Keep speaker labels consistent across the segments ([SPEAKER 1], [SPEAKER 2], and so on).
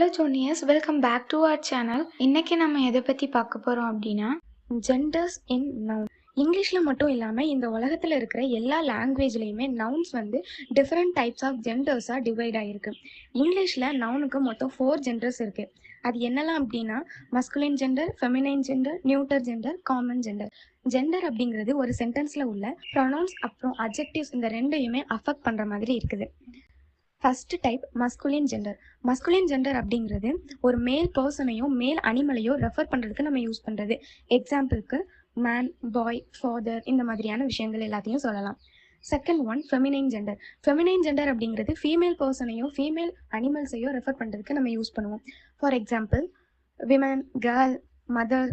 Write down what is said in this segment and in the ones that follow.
[SPEAKER 1] Hello juniors, welcome back to our channel. இன்னைக்கு நம்ம எதை பற்றி பார்க்க போகிறோம் அப்படின்னா ஜெண்டர்ஸ் இன் நவுன். இங்கிலீஷில் மட்டும் இல்லாமல் இந்த உலகத்தில் இருக்கிற எல்லா லாங்குவேஜ்லேயுமே நவுன்ஸ் டிஃப்ரெண்ட் டைப்ஸ் ஆஃப் ஜெண்டர்ஸாக டிவைட் ஆகிருக்கு. இங்கிலீஷில் நவுனுக்கு மொத்தம் 4 ஜெண்டர்ஸ் இருக்குது. அது என்னெல்லாம் அப்படின்னா masculine gender, feminine gender, நியூட்டர் gender, common gender. Gender அப்படிங்கிறது ஒரு சென்டென்ஸில் உள்ள ப்ரொனவுன்ஸ் அப்புறம் அட்ஜெக்டிவ்ஸ் இந்த ரெண்டையுமே அஃபெக்ட் பண்ணுற மாதிரி இருக்குது. First type masculine gender. Masculine gender அப்படிங்கிறது ஒரு மேல் பர்சனையும் மேல் அனிமலையோ ரெஃபர் பண்ணுறதுக்கு நம்ம யூஸ் பண்ணுறது. எக்ஸாம்பிளுக்கு மேன், பாய், ஃபாதர் இந்த மாதிரியான விஷயங்கள் எல்லாத்தையும் சொல்லலாம். Second one feminine gender. Feminine gender அப்படிங்கிறது ஃபீமேல் பர்சனையோ ஃபீமேல் அனிமல்ஸையோ ரெஃபர் பண்ணுறதுக்கு நம்ம யூஸ் பண்ணுவோம். For example women, girl, mother.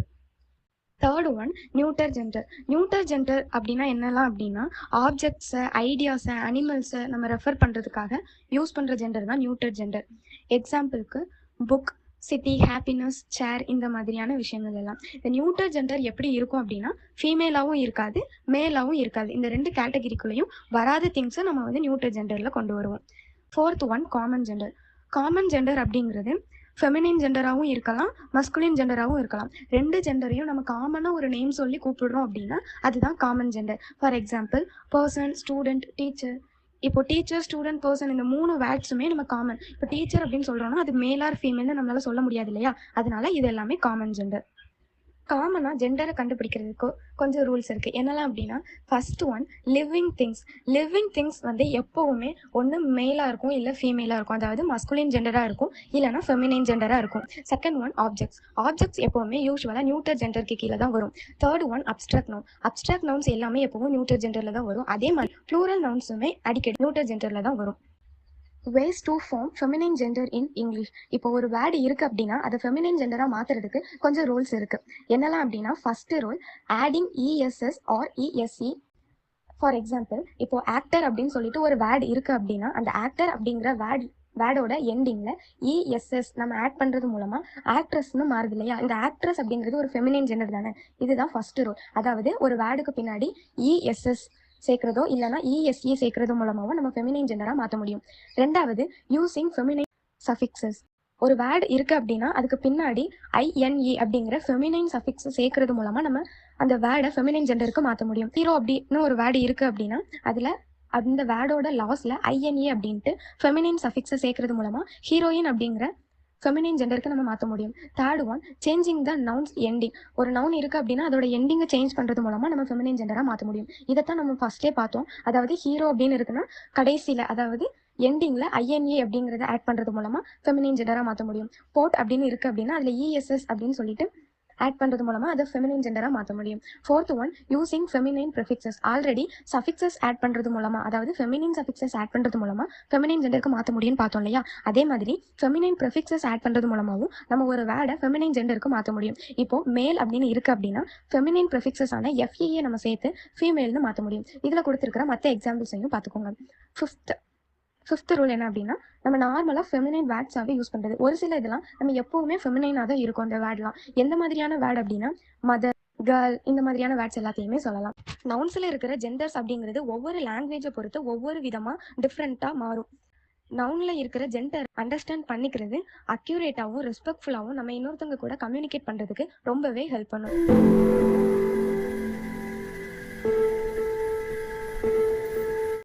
[SPEAKER 1] Third one நியூட்டர் gender. நியூட்டர் gender அப்படின்னா என்னெல்லாம் அப்படின்னா ஆப்ஜெக்ட்ஸை, ஐடியாஸை, அனிமல்ஸை நம்ம ரெஃபர் பண்ணுறதுக்காக யூஸ் பண்ணுற ஜெண்டர் தான் நியூட்டர் ஜெண்டர். எக்ஸாம்பிளுக்கு புக், சிட்டி, ஹாப்பினஸ், சேர் இந்த மாதிரியான விஷயங்கள் எல்லாம். இந்த நியூட்டர் ஜெண்டர் எப்படி இருக்கும் அப்படின்னா ஃபீமேலாகவும் இருக்காது, மேலாகவும் இருக்காது. இந்த 2 கேட்டகிரிக்குள்ளேயும் வராத திங்ஸை நம்ம நியூட்டர் ஜெண்டரில் கொண்டு வருவோம். Fourth one common gender. Common gender அப்படிங்கிறது ஃபெமினைன் ஜெண்டராகவும் இருக்கலாம், மஸ்குலின் ஜெண்டராகவும் இருக்கலாம். 2 ஜெண்டரையும் நம்ம காமனாக ஒரு நேம் சொல்லி கூப்பிடுறோம் அப்படின்னா அதுதான் common gender. For example person, student, teacher. இப்போ டீச்சர், ஸ்டூடெண்ட், பர்சன் இந்த 3 வேர்ட்ஸுமே நம்ம காமன். இப்போ டீச்சர் அப்படின்னு சொல்கிறோன்னா அது மேல் ஆர் ஃபீமேல்னு நம்மளால சொல்ல முடியாது இல்லையா? அதனால இது எல்லாமே காமன் ஜெண்டர். காமனாக ஜெண்டரை கண்டுபிடிக்கிறதுக்கு கொஞ்சம் ரூல்ஸ் இருக்குது. என்னெல்லாம் அப்படின்னா first one living things. Living things எப்போவுமே ஒன்று மேலாக இருக்கும் இல்லை ஃபீமேலாக இருக்கும். அதாவது மஸ்குலின் ஜெண்டராக இருக்கும் இல்லைனா ஃபெமினைன் ஜெண்டராக இருக்கும். Second one objects. ஆப்ஜெக்ட்ஸ் எப்போவுமே யூஸ்வலாக நியூட்டர் ஜெண்டருக்கு கீழே தான் வரும். Third one abstract noun. Abstract nouns எல்லாமே எப்போவும் நியூட்டர் ஜெண்டரில் தான் வரும். அதே மாதிரி ப்ளூரல் நவுன்ஸுமே அடிக்கடி நியூட்டர் ஜெண்டரில் தான் வரும். Ways to form feminine gender in English. இப்போ ஒரு வேர்டு இருக்குது அப்படின்னா அதை ஃபெமினைன் ஜெண்டராக மாற்றுறதுக்கு கொஞ்சம் ரூல்ஸ் இருக்குது. என்னெல்லாம் அப்படின்னா first rule adding ESS or ESE. For example இப்போ ஆக்டர் அப்படின்னு சொல்லிட்டு ஒரு வேர்டு இருக்குது அப்படின்னா அந்த ஆக்டர் அப்படிங்கிற வேர்டோட எண்டிங்கில் இஎஸ்எஸ் நம்ம ஆட் பண்ணுறது மூலமாக ஆக்ட்ரஸ்னு மாறுது இல்லையா? இந்த ஆக்ட்ரஸ் அப்படிங்கிறது ஒரு ஃபெமினைன் ஜெண்டர் தானே. இதுதான் ஃபஸ்ட்டு ரூல். அதாவது ஒரு வேர்டுக்கு பின்னாடி இஎஸ்எஸ் சேர்க்கிறதோ இல்லைனா இஎஸ்இ சேர்க்கறது மூலமாகவும் நம்ம ஃபெமினைன் ஜெண்டராக மாற்ற முடியும். ரெண்டாவது யூசிங் ஃபெமினைன் சஃபிக்ஸஸ். ஒரு வேர்டு இருக்குது அப்படின்னா அதுக்கு பின்னாடி ஐஎன்இ அப்படிங்கிற ஃபெமினைன் சஃபிக்ஸை சேர்க்கறது மூலமாக நம்ம அந்த வேர்டை ஃபெமினைன் ஜெண்டருக்கு மாற்ற முடியும். ஹீரோ அப்படின்னு ஒரு வேர்டு இருக்குது அப்படின்னா அதில் அந்த வேர்டோட லாஸ்ட்ல ஐஎன்இ அப்படின்ட்டு ஃபெமினைன் சஃபிக்ஸை சேர்க்கறது மூலமாக ஹீரோயின் அப்படிங்கிற ஃபெமினைன் ஜெண்டருக்கு நம்ம மாற்ற முடியும். Third one changing the nouns ending. ஒரு நவுன் இருக்குது அப்படின்னா அதோட எண்டிங்கை சேஞ்ச் பண்ணுறது மூலமாக நம்ம ஃபெமினைன் ஜெண்டராக மாற்ற முடியும். இதைத்தான் நம்ம ஃபர்ஸ்டே பார்த்தோம். அதாவது ஹீரோ அப்படின்னு இருக்குன்னா கடைசியில் அதாவது எண்டிங்கில் ஐஎன்ஏ அப்படிங்கிறத ஆட் பண்ணுறது மூலமாக ஃபெமினைன் ஜெண்டராக மாற்ற முடியும். போர்ட் அப்படின்னு இருக்குது அப்படின்னா அதில் இஎஸ்எஸ் அப்படின்னு சொல்லிட்டு ஆட் பண்ணுறது மூலமாக அதை ஃபெமினைன் ஜெண்டராக மாற்ற முடியும். Fourth one using feminine prefixes. Already suffixes add பண்ணுறது மூலமாக அதாவது ஃபெமினைன் சஃபிக்ஸஸ் ஆட் பண்ணுறது மூலமாக ஃபெமினைன் ஜெண்டருக்கு மாற்ற முடியும்னு பார்த்தோம் இல்லையா? அதே மாதிரி ஃபெமினைன் ப்ரிஃபிக்ஸஸ் ஆட் பண்ணுறது மூலமாகவும் நம்ம ஒரு வேர்டை ஃபெமினைன் ஜெண்டருக்கு மாற்ற முடியும். இப்போ மேல் அப்படின்னு இருக்குது அப்படின்னா ஃபெமினைன் ப்ரிஃபிக்ஸஸான எஃப்இஏ நம்ம சேர்த்து ஃபீமேல்னு மாற்ற முடியும். இதில் கொடுத்துருக்கிற மற்ற எக்ஸாம்பிள்ஸையும் பார்த்துக்கோங்க. ஃபிஃப்த் ரூல் என்ன அப்படின்னா நம்ம நார்மலாக ஃபெமினைன் வேர்ட்ஸாகவே யூஸ் பண்ணுறது. ஒரு சில இதெல்லாம் நம்ம எப்போவுமே ஃபெமினைனாக தான் இருக்கும். அந்த வேர்ட்லாம் எந்த மாதிரியான வேர்டு அப்படின்னா மதர், கேர்ள் இந்த மாதிரியான வேர்ட்ஸ் எல்லாத்தையுமே சொல்லலாம். நவுன்ஸில் இருக்கிற ஜெண்டர்ஸ் அப்படிங்கிறது ஒவ்வொரு லாங்குவேஜை பொறுத்து ஒவ்வொரு விதமாக டிஃப்ரெண்ட்டாக மாறும். நவுனில் இருக்கிற ஜெண்டர் அண்டர்ஸ்டாண்ட் பண்ணிக்கிறது அக்யூரேட்டாகவும் ரெஸ்பெக்ட்ஃபுல்லாகவும் நம்ம இன்னொருத்தவங்க கூட கம்யூனிகேட் பண்ணுறதுக்கு ரொம்பவே ஹெல்ப் பண்ணும்.